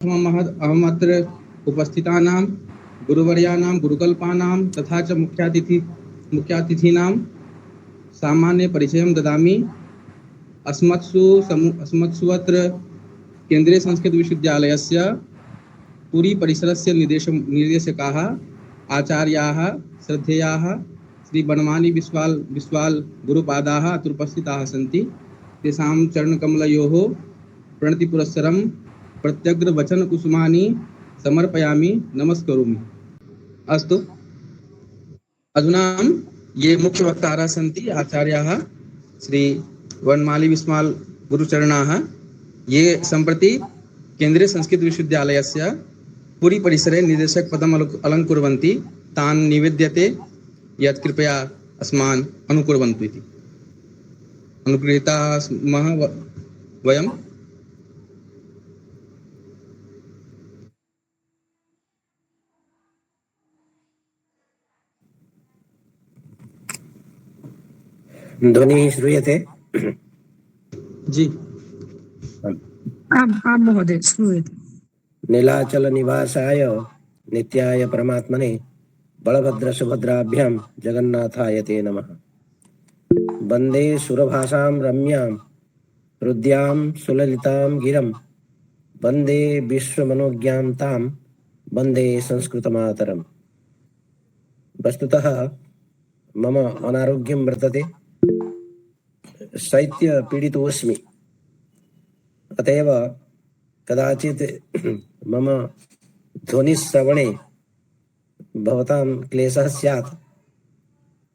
अहमत्र उपस्थितानां गुरुवर्याणां गुरुकल्पानां तथा च मुख्यातिथीनां सामान्य परिचयं ददामि। अस्मत्सु केन्द्रीय संस्कृत विश्वविद्यालयस्य पुरी परिसरस्य निर्देशकाः आचार्याः श्रद्धेयाः श्री बनमाली विस्वाल गुरुपादाः अत्र उपस्थिताः सन्ति। तेषां चरणकमलयोः प्रणतिपुरस्सरं प्रत्यग्रवचनकुसुमानि समर्पयामि, नमस्करोमि। अस्तु, अधुना ये मुख्यवक्तारः सन्ति आचार्याः श्री वनमाली विस्माल गुरुचरणाः, ये सम्प्रति केन्द्रीय संस्कृत विश्वविद्यालयस्य पुरी परिसरे निर्देशकपदम् अलङ्कुर्वन्ति। तान् निवेद्यते यत् कृपया अस्मान् अनुकुर्वन्तु इति। अनुगृहीताः स्मः वयम्। ध्वनिः श्रूयते? जी आं महोदय श्रूयते। नीलाचल निवासाय नित्याय परमात्मने बलभद्र सुभद्राभ्यां जगन्नाथाय ते नमः। वन्दे सुरभासां रम्यां हृद्यां सुललितां गिरं वन्दे विश्वमनोज्ञां तां वन्दे संस्कृतमातरम्। वस्तुतः मम अनारोग्यं वर्तते, शैत्यपीडितोऽस्मि। अतएव कदाचित् मम ध्वनिश्रवणे भवतां क्लेशः स्यात्।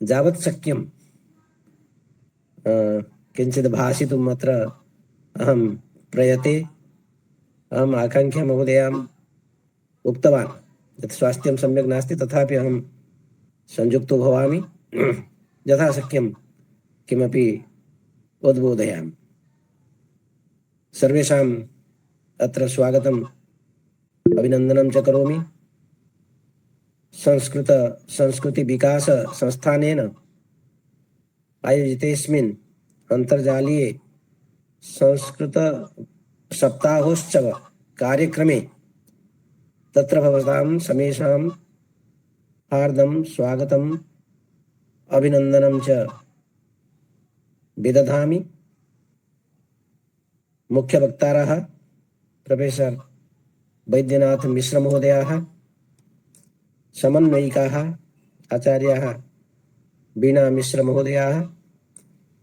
यावत् शक्यं किञ्चित् भाषितुम् अत्र अहं प्रयते। अहम् आकाङ्क्षा महोदयाम् उक्तवान् यत् स्वास्थ्यं सम्यक् नास्ति, तथापि अहं संयुक्तो भवामि, यथाशक्यं किमपि उद्बोधयामि। सर्वेषाम् अत्र स्वागतम् अभिनन्दनं च करोमि। संस्कृति विकास संस्थानेन आयोजितेऽस्मिन् अन्तर्जालीये संस्कृत सप्ताहोत्सव कार्यक्रमे तत्र भवतां समेषां हार्दं स्वागतम् अभिनन्दनं च विदधामि। मुख्यवक्तारः प्रोफेसर वैद्यनाथ मिश्र महोदयाः, समन्वयिकाः आचार्याः वीणा मिश्र महोदयाः,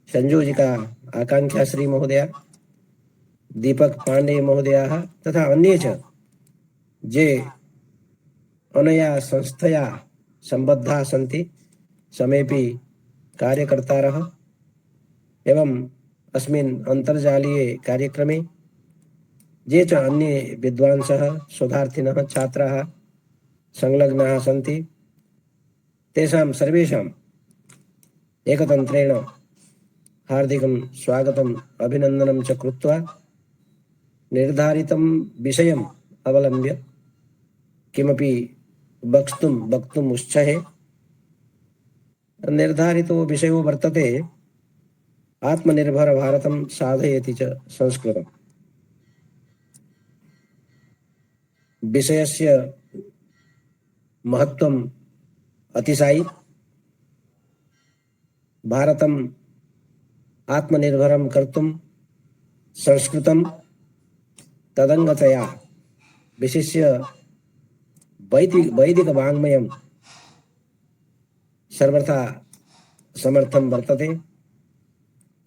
संयोजिका आकाङ्क्षा श्री महोदया, दीपक पांडे महोदयाः तथा अन्ये च ये अनया संस्थया सम्बद्धाः सन्ति, समेपि कार्यकर्तारः एवं अस्मिन् अन्तर्जालीये कार्यक्रमे ये च अन्ये विद्वांसः, शोधार्थिनः, छात्राः संलग्नाः सन्ति, तेषां सर्वेषाम् एकतन्त्रेण हार्दिकं स्वागतम् अभिनन्दनं च कृत्वा निर्धारितं विषयम् अवलम्ब्य किमपि वक्तुम् उच्छहे। निर्धारितो विषयो वर्तते आत्मनिर्भर भारतं साधयति च संस्कृतम्। विषयस्य महत्त्वम् अतिशायि। भारतम् आत्मनिर्भरं कर्तुं संस्कृतं तदङ्गतया विशिष्य वैदिकवाङ्मयं सर्वथा समर्थं वर्तते।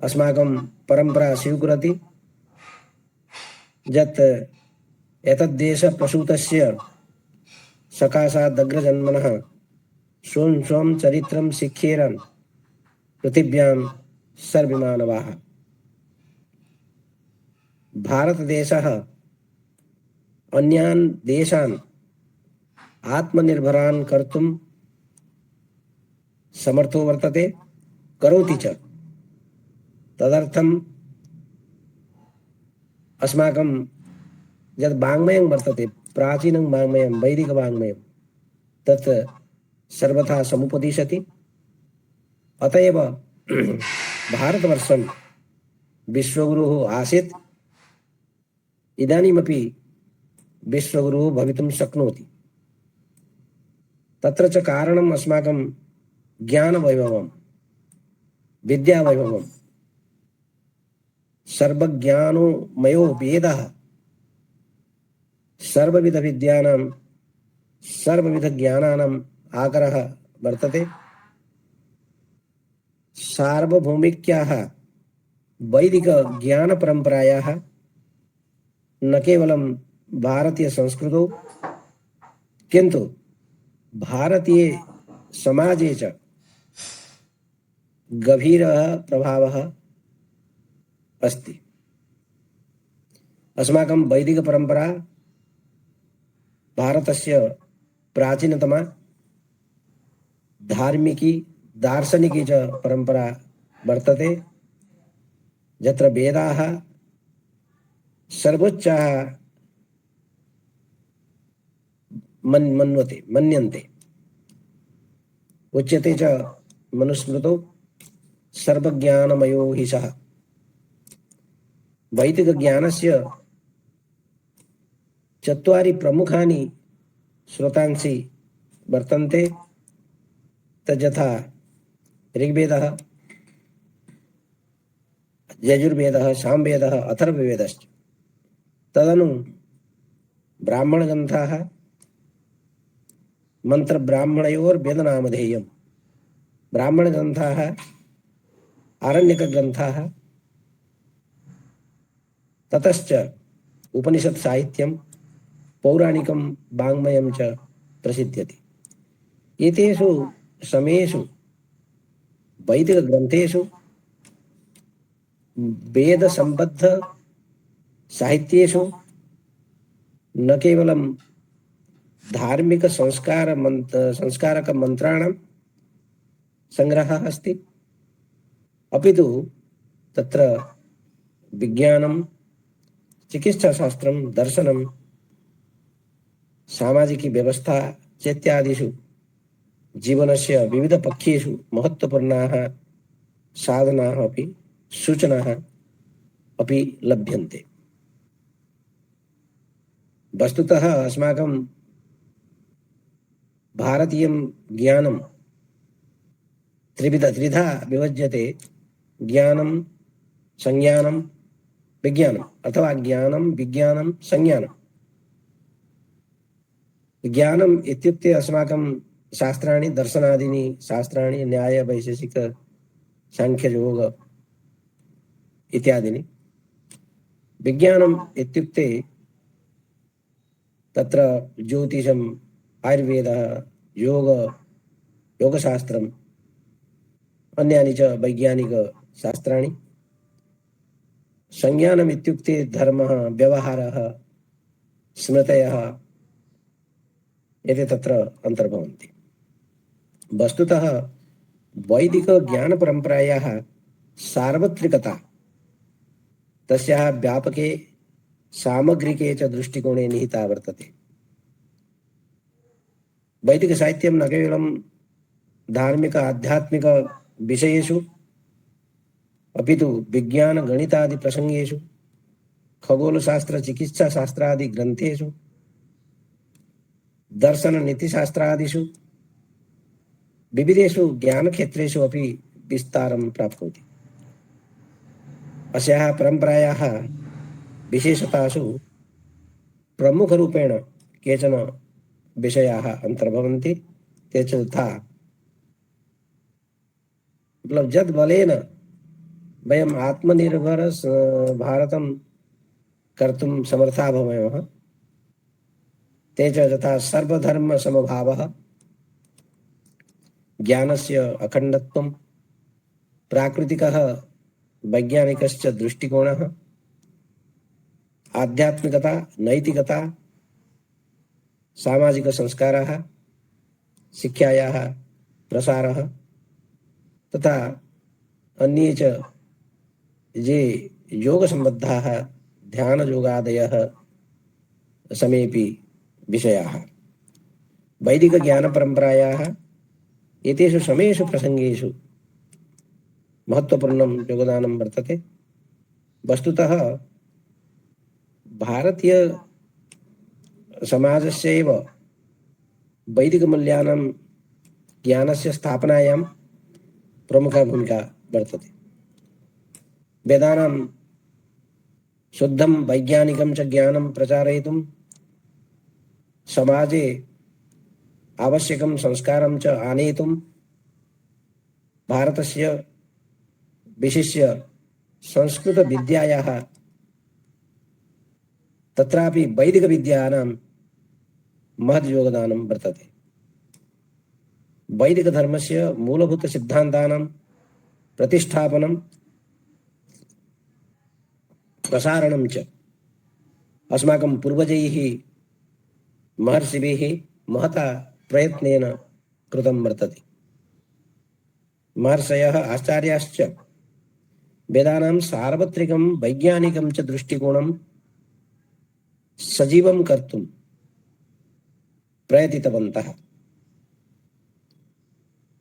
अस्माकं परम्परा स्वीकरोति यत् एतद्देशप्रसूतस्य सकाशादग्रजन्मनः स्वं स्वं चरित्रं शिक्षेरन् पृथिव्यां सर्वमानवाः। भारतदेशः अन्यान् देशान् आत्मनिर्भरान् कर्तुं समर्थो वर्तते, करोति च। तदर्थम् अस्माकं यद् वाङ्मयं वर्तते, प्राचीनं वाङ्मयं, वैदिकवाङ्मयं, तत् सर्वथा समुपदिशति। अतएव भारतवर्षं विश्वगुरुः आसीत्, इदानीमपि विश्वगुरुः भवितुं शक्नोति। तत्र च कारणम् अस्माकं ज्ञानवैभवं, विद्यावैभवं। सर्वज्ञानोमयो वेदः, सर्वविधविद्यानां सर्वविधज्ञानानाम् आकरः वर्तते। सार्वभौमिक्याः वैदिकज्ञानपरम्परायाः न केवलं भारतीयसंस्कृतौ किन्तु भारतीयसमाजे च गभीरः प्रभावः अस्ति। अस्माकं वैदिकपरम्परा भारतस्य प्राचीनतमा धार्मिकी दार्शनिकी च परम्परा वर्तते, यत्र वेदाः सर्वोच्चाः मन्यन्ते। उच्यते च मनुस्मृतौ सर्वज्ञानमयो हि सः। वैदिकज्ञानस्य चत्वारि प्रमुखानि स्रोतांसि वर्तन्ते। तद्यथा ऋग्वेदः, यजुर्वेदः, सामवेदः, अथर्ववेदश्च। तदनु ब्राह्मणग्रन्थाः, मन्त्रब्राह्मणयोर्वेदनामधेयम्। ब्राह्मणग्रन्थाः, आरण्यकग्रन्थाः, ततश्च उपनिषत् साहित्यं, पौराणिकं वाङ्मयं च प्रसिद्ध्यति। एतेषु समेषु वैदिकग्रन्थेषु वेदसम्बद्ध साहित्येषु न केवलं धार्मिक संस्कारक मंत्राणां संग्रहः अस्ति, अपितु तत्र विज्ञानं, चिकित्साशास्त्रं, दर्शनं, सामाजिकी व्यवस्था चेत्यादिषु जीवनस्य विविधपक्षेषु महत्त्वपूर्णाः साधनाः अपि सूचनाः अपि लभ्यन्ते। वस्तुतः अस्माकं भारतीयं ज्ञानं त्रिधा विभज्यते: ज्ञानं, संज्ञानं, विज्ञानम्, अथवा ज्ञानं, विज्ञानं, संज्ञानं। ज्ञानम् इत्युक्ते अस्माकं शास्त्राणि, दर्शनादीनि शास्त्राणि, न्याय, वैशेषिक, सांख्ययोग इत्यादीनि। विज्ञानम् इत्युक्ते तत्र ज्योतिषम्, आयुर्वेदः, योगशास्त्रम्, अन्यानि च वैज्ञानिकशास्त्राणि। संज्ञानम् इत्युक्ते धर्मः, व्यवहारः, स्मृतयः एते तत्र अन्तर्भवन्ति। वस्तुतः वैदिकज्ञानपरम्परायाः सार्वत्रिकता, तस्याः व्यापके सामग्रिके च दृष्टिकोणे निहिता वर्तते। वैदिकसाहित्यं न केवलं धार्मिक आध्यात्मिक विषयेषु, अपितु विज्ञान गणितादि प्रसंगेषु, खगोलशास्त्र, चिकित्साशास्त्रादि ग्रन्थेषु, दर्शन नीतिशास्त्रादिषु, विविधेषु ज्ञानक्षेत्रेषु अपि विस्तारं प्राप्नोति। अस्याः परम्परायाः विशेषतासु प्रमुखरूपेण केचन विषयाः अन्तर्भवन्ति। ते च तथा यद् बलेन वयम् आत्मनिर्भर भारतं कर्तुं समर्थाः भवेमः, ते च तथा सर्वधर्मसमभावः, ज्ञानस्य अखण्डत्वं, प्राकृतिकः वैज्ञानिकश्च दृष्टिकोणः, आध्यात्मिकता, नैतिकता, सामाजिकसंस्काराः, शिक्षायाः प्रसारः, तथा अन्ये च ये योगसम्बद्धाः ध्यानयोगादयः समेपि विषयाः। वैदिकज्ञानपरम्परायाः एतेषु समेषु प्रसंगेषु महत्त्वपूर्णं योगदानं वर्तते। वस्तुतः भारतीय समाजस्यैव वैदिकमूल्यानां ज्ञानस्य स्थापनायां प्रमुखा भूमिका वर्तते। वेदानां शुद्धं वैज्ञानिकं च ज्ञानं प्रचारयितुं समाजे आवश्यकं संस्कारं च आनेतुं भारतस्य विशिष्य संस्कृतविद्यायाः तत्रापि वैदिकविद्यानां महत् योगदानं वर्तते। वैदिकधर्मस्य मूलभूतसिद्धान्तानां प्रतिष्ठापनं प्रसारणं च अस्माकं पूर्वजैः महर्षिभिः महता प्रयत्नेन कृतं वर्तते। महर्षयः आचार्याश्च वेदानां सार्वत्रिकं वैज्ञानिकं च दृष्टिकोणं सजीवं कर्तुं प्रयतितवन्तः।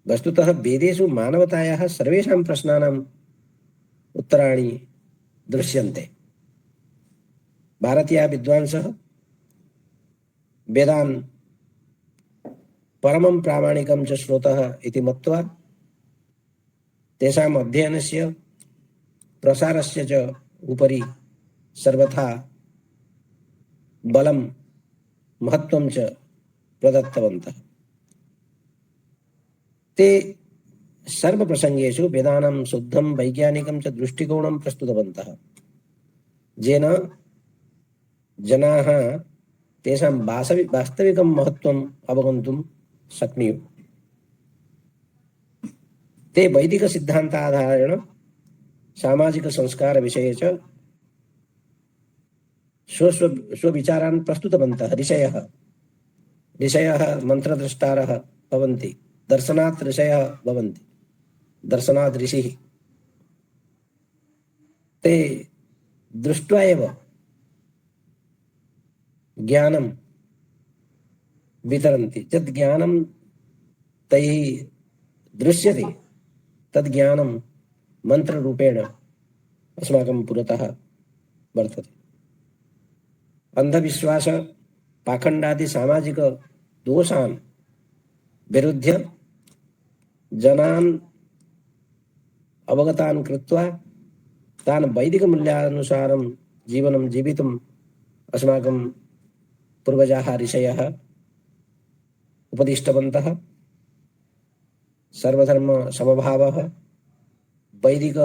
वस्तुतः वेदेषु मानवतायाः सर्वेषां प्रश्नानाम् उत्तराणि दृश्यन्ते। भारतीय विद्वांसः वेदान् परमं प्रामाणिकं च स्रोतः इति मत्वा तेषाम् अध्ययनस्य प्रसारस्य च उपरि सर्वथा बलं महत्त्वं च प्रदत्तवन्तः। ते सर्वप्रसङ्गेषु वेदानां शुद्धं वैज्ञानिकं च दृष्टिकोणं प्रस्तुतवन्तः, येन जनाः तेषां वास्तविकं महत्त्वम् अवगन्तुं शक्नुयुः। ते वैदिकसिद्धान्ताधारेण सामाजिकसंस्कारविषये च स्वविचारान् प्रस्तुतवन्तः। ऋषयः मन्त्रद्रष्टारः भवन्ति, दर्शनात् ऋषयः भवन्ति, दर्शनात् ऋषिः। ते दृष्ट्वा एव ज्ञानं वितरन्ति। यद् ज्ञानं तैः दृश्यते तद् ज्ञानं मन्त्ररूपेण अस्माकं पुरतः वर्तते। अंधविश्वास पाखंडादि सामाजिक दोषान् विरुद्ध्य जनान् अवगतान् कृत्वा तान् वैदिकमूल्यानुसारं जीवनं जीवितुम् अस्माकं पूर्वजाः ऋषयः उपदिष्टवन्तः। सर्वधर्म समभावः वैदिक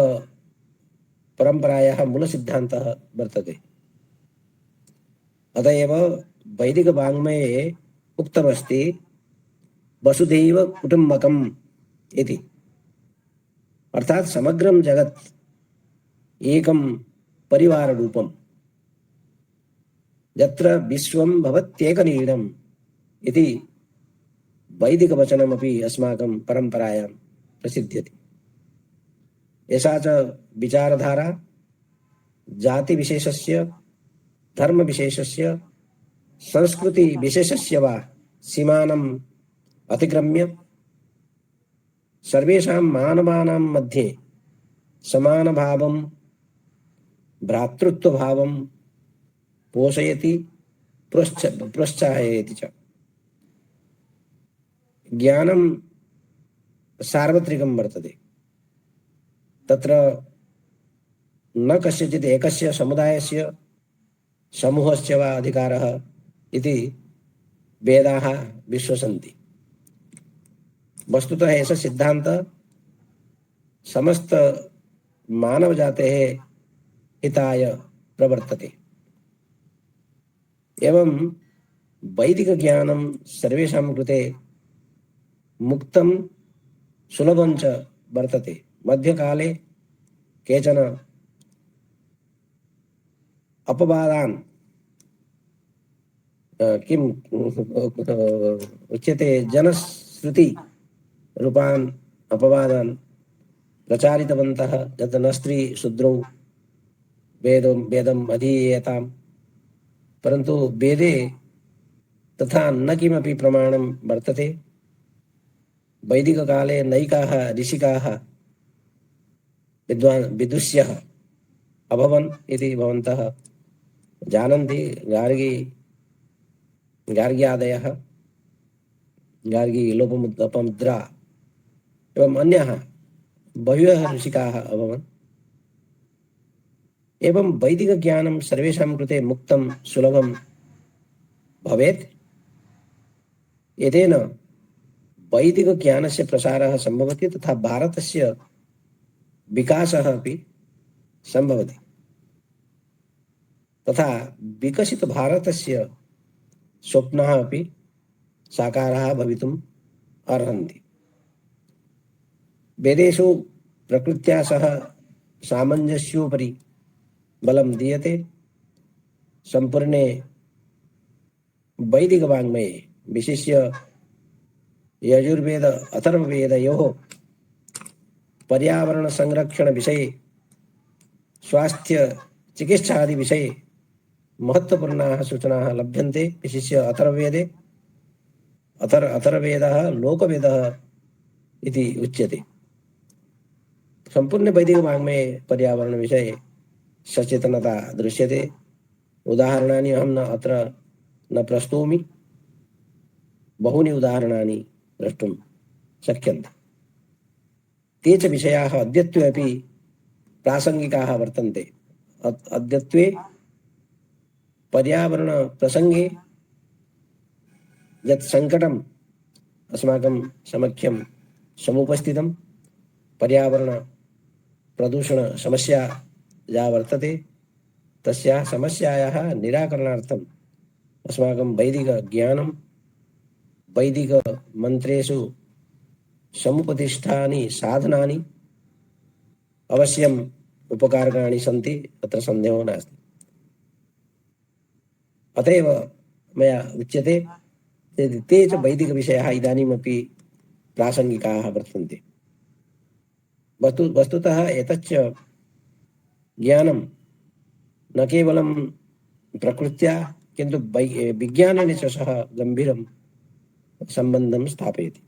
परंपरायाः मूलसिद्धान्तः वर्तते। अतएव वैदिक वाङ्मये उक्तमस्ति वसुधैव कुटुम्बकम् इति, अर्थात समग्रं जगत् एकं परिवाररूपम्, यत्र विश्वं भवत्येकनीडम् इति वैदिकवचनमपि अस्माकं परम्परायां प्रसिद्ध्यते। एषा च विचारधारा जातिविशेषस्य, धर्मविशेषस्य, संस्कृतिविशेषस्य वा सीमानम् अतिक्रम्य सर्वेषां मानवानां मध्ये समानभावं, भ्रातृत्वभावं पोषयति, प्रोत्साहयति च। ज्ञानं सार्वत्रिकं वर्तते। तत्र न कस्यचित् एकस्य समुदायस्य, समूहस्य वा अधिकारः इति वेदाः विश्वसन्ति। वस्तुतः एषः सिद्धान्तः समस्त मानवजातेः हिताय प्रवर्तते। एवं वैदिकज्ञानं सर्वेषां कृते मुक्तं सुलभं च वर्तते। मध्यकाले केचन अपवादान् किम् उच्यते जनश्रुति रूपान् अपवादान् प्रचारितवन्तः, यत् न स्त्री शूद्रौ वेदम् अधीयेताम्। परन्तु वेदे तथा न किमपि प्रमाणं वर्तते। वैदिककाले नैकाः ऋषिकाः विदुष्यः अभवन् इति भवन्तः जानन्ति। गार्गी गार्ग्यादयः, गार्गी, लोपमुद्रा एवं अन्याः बहवः ऋषिकाः अभवन्। एवं वैदिकज्ञानं सर्वेषां कृते मुक्तं सुलभं भवेत्। एतेन वैदिकज्ञानस्य प्रसारः सम्भवति तथा भारतस्य विकासः अपि सम्भवति, तथा विकसितभारतस्य स्वप्नः अपि साकारः भवितुम् अर्हन्ति। वेदेषु प्रकृत्या सह सामञ्जस्योपरि बलं दीयते। सम्पूर्णे वैदिकवाङ्मये विशिष्य यजुर्वेद अथर्ववेदयोः पर्यावरणसंरक्षणविषये, स्वास्थ्यचिकित्सादिविषये महत्त्वपूर्णाः सूचनाः लभ्यन्ते। विशिष्य अथर्ववेदे अथर्ववेदः लोकवेदः इति उच्यते। सम्पूर्णे वैदिकवाङ्मये पर्यावरणविषये सचेतनता दृश्यते। उदाहरणानि अहं अत्र न प्रस्तौमि, बहूनि उदाहरणानि द्रष्टुं शक्यन्ते। ते च विषयाः अद्यत्वे अपि प्रासङ्गिकाः वर्तन्ते। अद्यत्वे पर्यावरणप्रसङ्गे यत् सङ्कटम् अस्माकं समक्षं समुपस्थितं, पर्यावरणप्रदूषणसमस्या या वर्तते, तस्याः समस्यायाः निराकरणार्थम् अस्माकं वैदिकज्ञानं, वैदिकमन्त्रेषु समुपदिष्टानि साधनानि अवश्यम् उपकारकाणि सन्ति, तत्र सन्देहो नास्ति। अत एव मया उच्यते ते च वैदिकविषयाः इदानीमपि प्रासङ्गिकाः वर्तन्ते। वस्तुतः एतच्च ज्ञानं न केवलं प्रकृत्या किन्तु विज्ञानेन च सह गम्भीरं सम्बन्धं स्थापयति।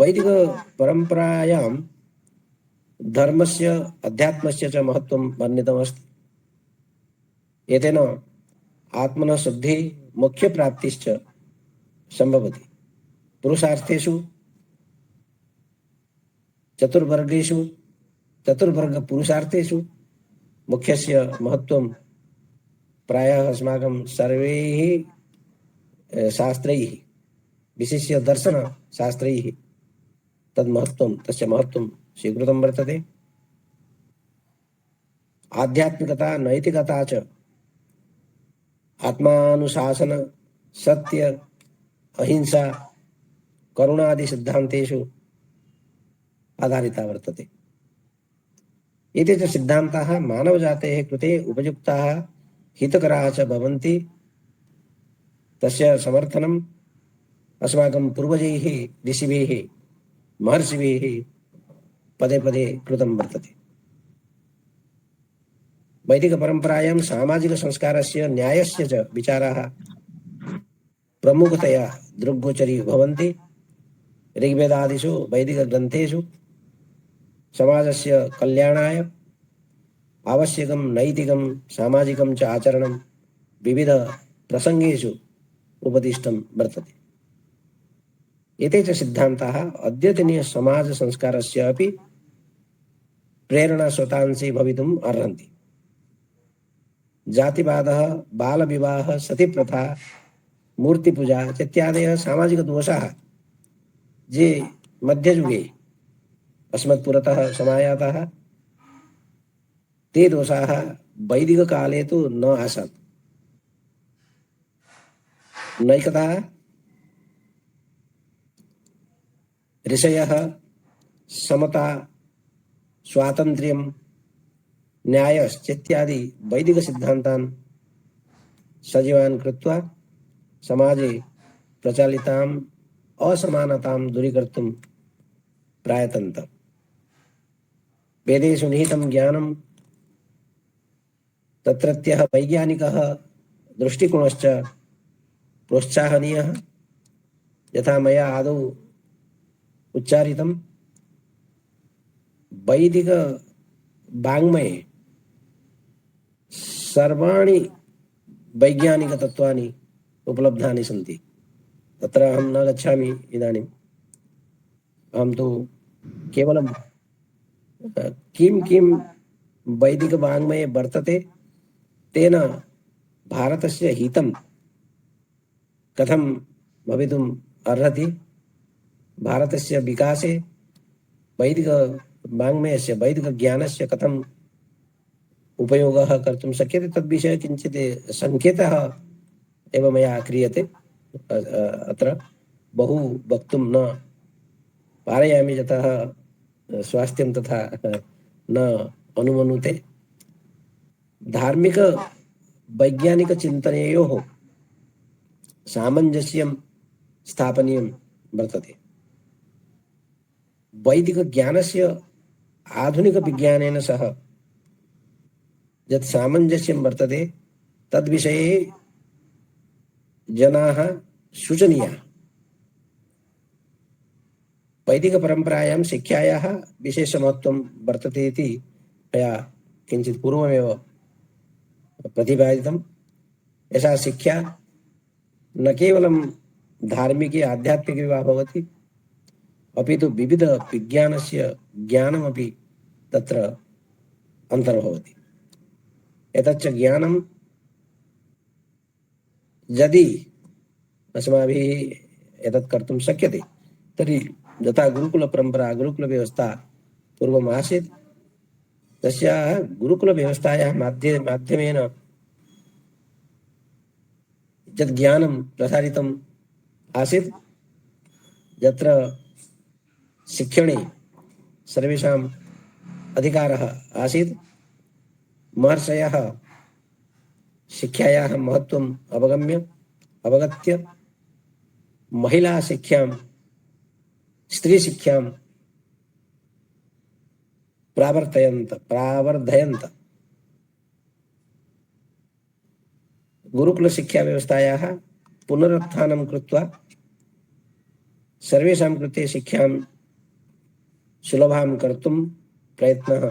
वैदिकपरम्परायां धर्मस्य अध्यात्मस्य च महत्त्वं वर्णितमस्ति। एतेन आत्मनः शुद्धिः, मोक्षप्राप्तिश्च सम्भवति। पुरुषार्थेषु चतुर्वर्गपुरुषार्थेषु मोक्षस्य महत्त्वं प्रायः अस्माकं सर्वैः शास्त्रैः, विशिष्य दर्शनशास्त्रैः तस्य महत्त्वं स्वीकृतं वर्तते। आध्यात्मिकता, नैतिकता च आत्मानुशासन, सत्य, अहिंसा, करुणादि सिद्धान्तेषु आधारिता वर्तते। एते च सिद्धान्ताः मानवजातेः कृते उपयुक्ताः, हितकराः च भवन्ति। तस्य समर्थनम् अस्माकं पूर्वजैः, ऋषिभिः, महर्षिभिः पदे पदे कृतं वर्तते। वैदिकपरम्परायां सामाजिकसंस्कारस्य, न्यायस्य च विचाराः प्रमुखतया दृग्गोचरी भवन्ति। ऋग्वेदादिषु वैदिकग्रन्थेषु समाजस्य कल्याणाय आवश्यकं नैतिकं, सामाजिकं च आचरणं विविधप्रसङ्गेषु उपदिष्टं वर्तते। एते च सिद्धान्ताः अद्यतनीयसमाजसंस्कारस्य अपि प्रेरणास्रोतांसि भवितुम् अर्हन्ति। जातिवादः, बालविवाहः, सतीप्रथा, मूर्तिपूजा इत्यादयः सामाजिकदोषाः ये मध्ययुगे अस्मत्पुरतः समायाताः, ते दोषाः वैदिककाले तु न आसन्। नैकता, ऋषयः, समता, स्वातन्त्र्यं, न्यायश्चेत्यादि वैदिकसिद्धान्तान् सजीवान् कृत्वा समाजे प्रचलिताम् असमानतां दूरीकर्तुं प्रायतन्त। वेदेषु निहितं ज्ञानं, तत्रत्यः वैज्ञानिकः दृष्टिकोणश्च प्रोत्साहनीयः। यथा मया आदौ उच्चारितं, वैदिकवाङ्मये सर्वाणि वैज्ञानिकतत्त्वानि उपलब्धानि सन्ति। तत्र अहं न गच्छामि इदानीम्। अहं तु केवलं किं किं वैदिकवाङ्मये वर्तते, तेन भारतस्य हितं कथं भवितुम् अर्हति, भारतस्य विकासे वैदिकवाङ्मयस्य वैदिकज्ञानस्य कथम् उपयोगः कर्तुं शक्यते तद्विषये किञ्चित् सङ्केतः एव मया क्रियते। अत्र बहु वक्तुं न पारयामि, यतः स्वास्थ्यं तथा न अनुमनुते। धार्मिक वैज्ञानिकचिन्तनयोः सामञ्जस्यं स्थापनीयं वर्तते। वैदिकज्ञानस्य आधुनिकविज्ञानेन सह यत् सामञ्जस्यं वर्तते तद्विषये जनाः सूचनीयाः। वैदिकपरम्परायां शिक्षायाः विशेषमहत्त्वं वर्तते इति मया किञ्चित् पूर्वमेव प्रतिपादितम्। एषा शिक्षा न केवलं धार्मिकी आध्यात्मिकी वा भवति, अपि तु विविधविज्ञानस्य ज्ञानमपि तत्र अन्तर्भवति। एतच्च ज्ञानं यदि अस्माभिः एतत् कर्तुं शक्यते तर्हि यथा गुरुकुलपरम्परा गुरुकुलव्यवस्था पूर्वम् आसीत्, तस्याः गुरुकुलव्यवस्थायाः माध्यमेन यत् ज्ञानं प्रसारितम् आसीत्, यत्र शिक्षणे सर्वेषाम् अधिकारः आसीत्, महर्षयः शिक्षायाः महत्त्वम् अवगत्य महिलाशिक्षां स्त्रीशिक्षां प्रावर्धयन्त गुरुकुलशिक्षाव्यवस्थायाः पुनरुत्थानं कृत्वा सर्वेषां कृते शिक्षां सुलभां कर्तुं प्रयत्नः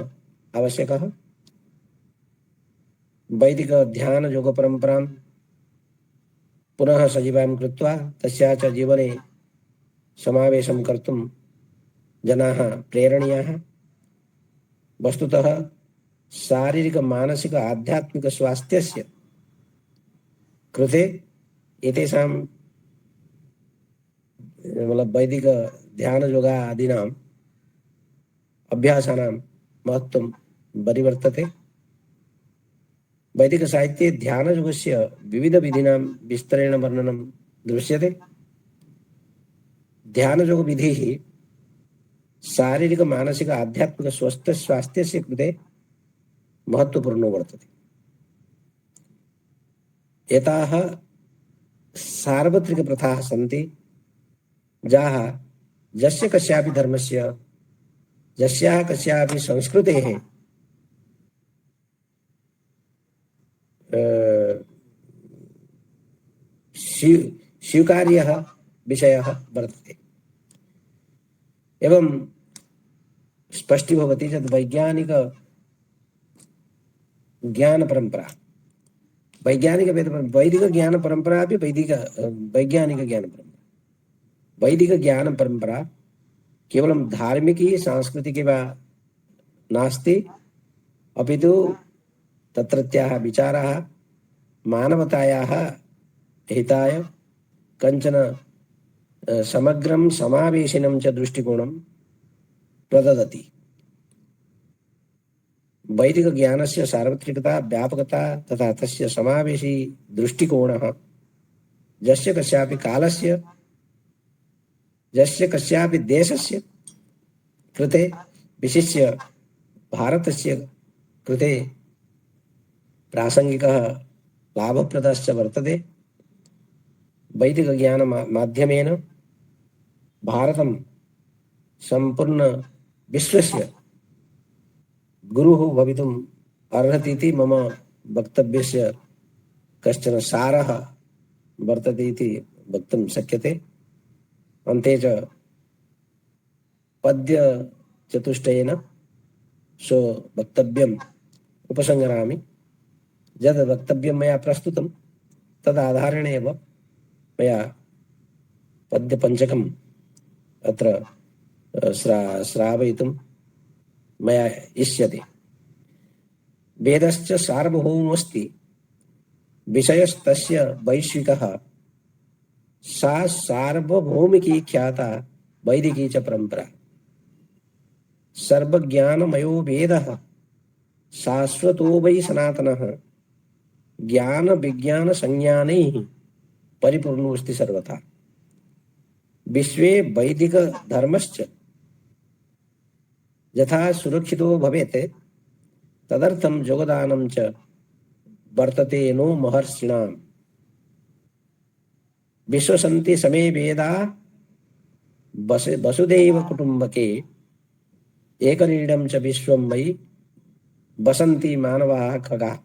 आवश्यकः। वैदिकध्यानयोगपरम्परां पुनः सजीवां कृत्वा तस्याः च जीवने समावेशं कर्तुं जनाः प्रेरणीयाः। वस्तुतः शारीरिक मानसिक आध्यात्मिक स्वास्थ्यस्य कृते एतेषां वैदिक ध्यान योगादीनाम् अभ्यासानां महत्त्वं परिवर्तते। वैदिक साहित्ये ध्यानयोगस्य विविधविधीनां विस्तरेण वर्णनं दृश्यते। ध्यानयोगविधिः शारीरिक मानसिक आध्यात्मिक स्वास्थ्यस्य कृते महत्त्वपूर्णो वर्तते। एताः सार्वत्रिकप्रथाः सन्ति, जाः यस्य कस्यापि धर्मस्य यस्याः कस्यापि संस्कृतेः स्वीकार्यः विषयः वर्तते। एवं स्पष्टीभवति यत् वैज्ञानिक ज्ञानपरम्परा वैदिकज्ञानपरम्परा अपि वैज्ञानिकज्ञानपरम्परा। वैदिकज्ञानपरम्परा केवलं धार्मिकी सांस्कृतिकी वा नास्ति, अपि तु तत्रत्याः विचाराः मानवतायाः हिताय कञ्चन समग्रं समावेशिनं च दृष्टिकोणं प्रददति। वैदिकज्ञानस्य सार्वत्रिकता व्यापकता तथा तस्य समावेशी दृष्टिकोणः यस्य कस्यापि कालस्य यस्य कस्यापि देशस्य कृते विशिष्य भारतस्य कृते प्रासंगिकः लाभप्रदश्च वर्तते। वैदिकज्ञानमाध्यमेन भारतं सम्पूर्ण विश्वस्य गुरुः भवितुम् अर्हति इति मम वक्तव्यस्य कश्चन सारः वर्तते इति वक्तुं शक्यते। अन्ते च पद्यचतुष्टयेन स्ववक्तव्यम् उपसंहरामि। यद् वक्तव्यं मया प्रस्तुतं तदाधारेण एव मया पद्यपञ्चकम् अत्र श्रावयितुं मया इष्यते। वेदश्च सार्वभौमोऽस्ति विषयस्तस्य वैश्विकः, सा सार्वभौमिकी ख्याता वैदिकी च परंपरा। सर्वज्ञानमयो वेदः शाश्वतो वै सनातनः, ज्ञान विज्ञान संज्ञानैः परिपूर्णोऽस्ति सर्वथा। विश्वे वैदिक धर्मश्च यथा सुरक्षितो भवेत् तदर्थं योगदानं च वर्तते नो महर्षिणाम्। विश्वसन्ति समे वेदा वसुदैव कुटुम्बके, एकरीडं च विश्वं वै वसन्ति मानवाः खगाः।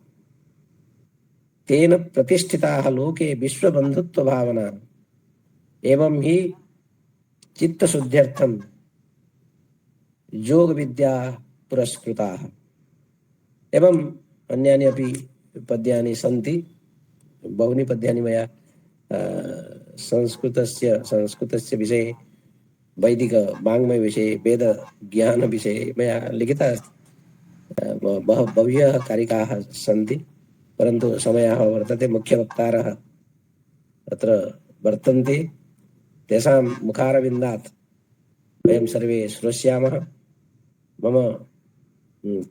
तेन प्रतिष्ठिताः लोके विश्वबन्धुत्व भावना, एवं ही चित्तशुद्ध्यर्थं योग विद्या पुरस्कृताः। एवं अन्यानि अपि पद्यानि सन्ति। बहूनि पद्यानि मया संस्कृतस्य विषये, वैदिक वाङ्मय विषये, वेद ज्ञान विषये मया लिखिता अस्ति। बह्व्यः कारिकाः सन्ति, परन्तु समयः वर्तते, मुख्यवक्तारः अत्र वर्तन्ते। तेषां मुखारविन्दात् वयं सर्वे श्रोष्यामः। मम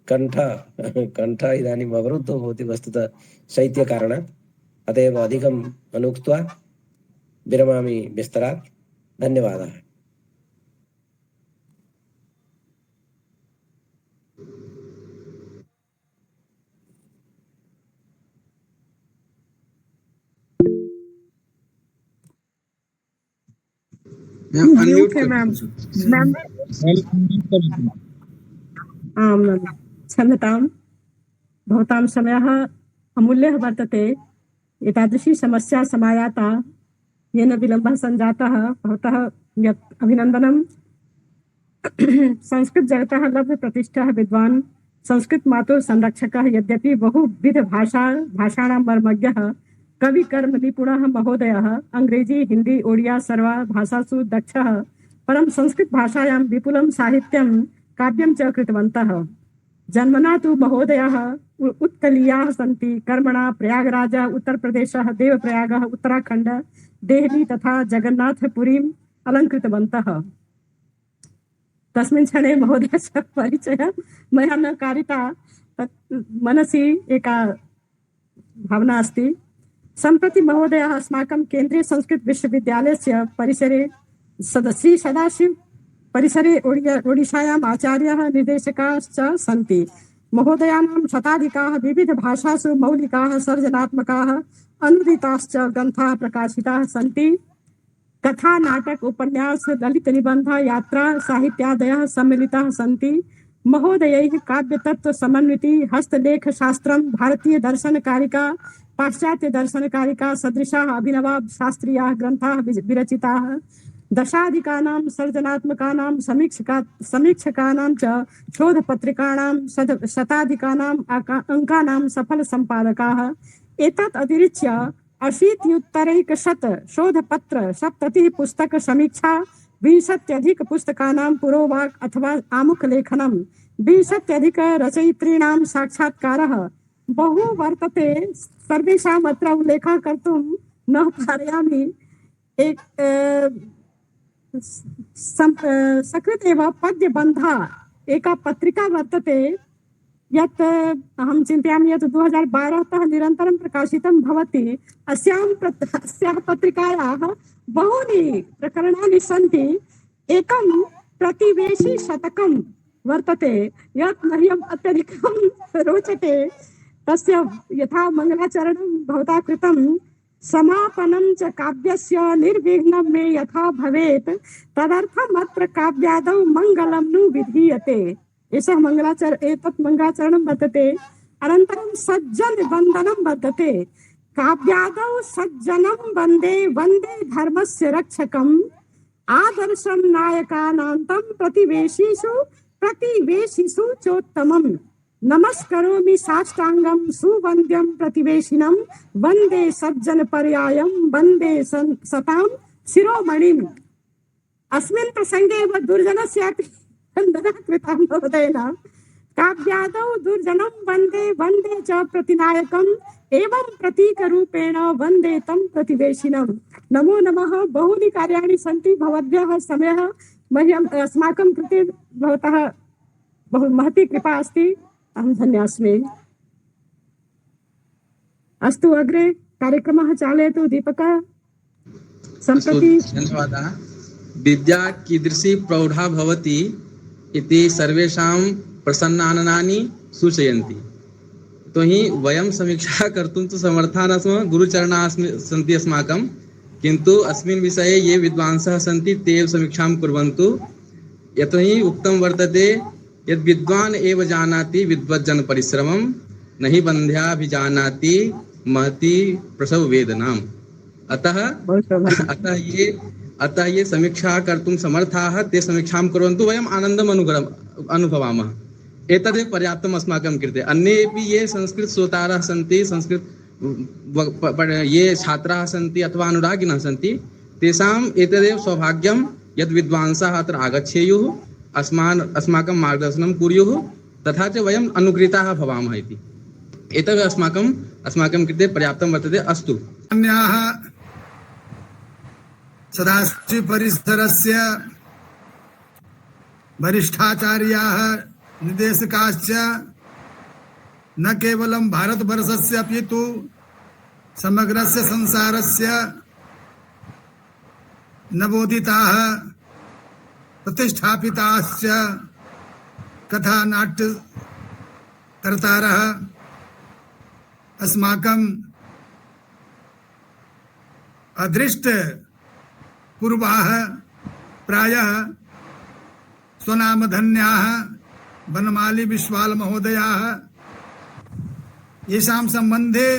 कण्ठ इदानीम् अवरुद्धो भवति वस्तुतः शैत्यकारणात्, अत एव अधिकम् अनुक्त्वा विरमामि विस्तरात्। धन्यवादः। अनम्यूट है मैम। मैम आम् क्षम्यतां, भवतां समयः अमूल्यः वर्तते। एतादृशी समस्या समायाता, येन विलम्बः सञ्जातः, भवतः यत् अभिनन्दनं। संस्कृत जगतः लब्ध प्रतिष्ठः विद्वान्, संस्कृत मातुः संरक्षकः। यद्यपि बहुविध भाषाणां मर्मज्ञः, कवि कर्म निपुणः महोदयः, अंग्रेजी हिंदी ओडिया सर्वा भाषासु दक्षः, परं संस्कृत भाषायां विपुलं साहित्यं काव्यं च कृतवन्तः। जन्मना तु महोदयः उत्कलीयाः सन्ति। कर्मणा प्रयागराजः उत्तर प्रदेशः, देवप्रयागः उत्तराखण्ड, देहली तथा जगन्नाथपुरीम् अलङ्कृतवन्तः। तस्मिन् क्षणे महोदयस्य परिचयः मया न कारिता, मनसि एका भावना अस्ति। सम्प्रति महोदयः अस्माकं केन्द्रीय संस्कृत विश्वविद्यालयस्य परिसरे श्री सदाशिव परिसरे ओडिशायाम् आचार्यः निर्देशकाश्च सन्ति। महोदयानां शताधिकाः विविध भाषासु मौलिकाः सर्जनात्मकाः अनुदिताश्च ग्रन्थाः प्रकाशिताः सन्ति। कथा, नाटक, उपन्यास, ललित निबंध, यात्रा साहित्यादयः सम्मिलिताः सन्ति। महोदयैः काव्यतत्व समन्विति हस्तलेख शास्त्रं, भारतीय दर्शन कारिका, पाश्चात्य दर्शन कारिका सदृशाः अभिनवा शास्त्रीयाः ग्रन्थाः विरचिताः। दशाधिकानां सर्जनात्मकानां समीक्षकानां च शोधपत्रिकाणां शताधिकानां अङ्कानां सफल सम्पादकाः। एतत् अतिरिच्य 80-उत्तरैकशत शोधपत्र, 70 पुस्तक समीक्षा, 20 पुस्तकानां पुरोवाक् अथवा आमुखलेखनं, 20 रचयित्रीणां साक्षात्कारः बहु वर्तते। सर्वेषाम् अत्र उल्लेखः कर्तुं न पारयामि। सकृत् एव पद्यबन्धा एका पत्रिका वर्तते, यत् अहं चिन्तयामि यत् 2012तः निरन्तरं प्रकाशितं भवति। अस्याः पत्रिकायाः बहूनि प्रकरणानि सन्ति। एकं प्रतिवेशी शतकं वर्तते, यत् मह्यम् अत्यधिकं रोचते। तस्य यथा मङ्गलाचरणं भवता कृतं, समापनं च काव्यस्य निर्विघ्नं मे यथा भवेत्, तदर्थम् अत्र काव्यादौ मङ्गलं नु विधीयते। एतत् मङ्गलाचरणं वर्तते। अनन्तरं सज्जन वन्दनं वर्तते। काव्यादौ सज्जनं वन्दे वन्दे धर्मस्य रक्षकम्, आदर्शं नायकानान्तं प्रतिवेशिषु चोत्तमम्। नमस्करोमि साष्टांगं सुवन्द्यं प्रतिवेशिनं वन्दे सज्जन पर्यायं वन्दे सतां शिरोमणिम्। अस्मिन् प्रसंगे एव दुर्जनस्यापि वन्दना कृता महोदयेन। काव्यादौ दुर्जनं वन्दे वन्दे च प्रतिनायकम् एवं प्रतीकरूपेण वन्दे तं प्रतिवेशिनं। नमो नमः। बहूनि कार्याणि सन्ति, भवद्भ्यः समयः मह्यम् अस्माकं कृते भवतः बहु महती कृपा अस्ति। अहं धन्योऽस्मि। अस्तु, अग्रे कार्यक्रमः चालयतु दीपकः। सम्प्रति धन्यवादः। विद्या कीदृशी प्रौढा भवति इति सर्वेषां प्रसन्नाननानि सूचयन्ति। तो हि वयं समीक्षा कर्तुं तु समर्थाः न स्मः, गुरुचरणाः सन्ति अस्माकं, किन्तु अस्मिन् विषये ये विद्वांसः सन्ति ते एव समीक्षां कुर्वन्तु। यतोहि उक्तं वर्तते यद् विद्वान् एव जानाति विद्वज्जन परिश्रमं, न हि बन्ध्याभिजानाति महती प्रसव वेदनाम्। अतः ये समीक्षा कर्तुं समर्थाः ते समीक्षां कुर्वन्तु, वयम् आनन्दम् अनुभवामः। एतदेव पर्याप्तम् अस्माकं कृते। अन्येपि ये संस्कृत श्रोतारः सन्ति, संस्कृत ये छात्राः सन्ति अथवा अनुरागिणः सन्ति, तेषाम् एतदेव सौभाग्यं यद् विद्वांसाः अत्र आगच्छेयुः, अस्माकं मार्गदर्शनं कुर्युः, तथा च वयम् अनुकृताः भवामः इति। एतदेव अस्माकं कृते पर्याप्तं वर्तते। अस्तु। अन्याः सदाशिव परिसरस्य वरिष्ठाचार्याः निर्देशकाश्च न केवलं भारतवर्षस्य अपितु समग्रस्य संसारस्य नवोदिताः प्रतिष्ठापिताश्च कथानाट्यकर्तारः अस्माकं अदृष्ट पूर्वाः प्रायः स्वनामधन्याः बनमाली विश्वाल महोदयाः, येषां सम्बन्धे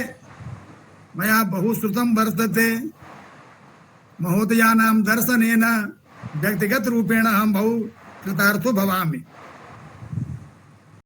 मया बहु श्रुतं वर्तते। महोदयानां दर्शनेन व्यक्तिगत रूपेण अहं बहु कृतार्थो भवामि।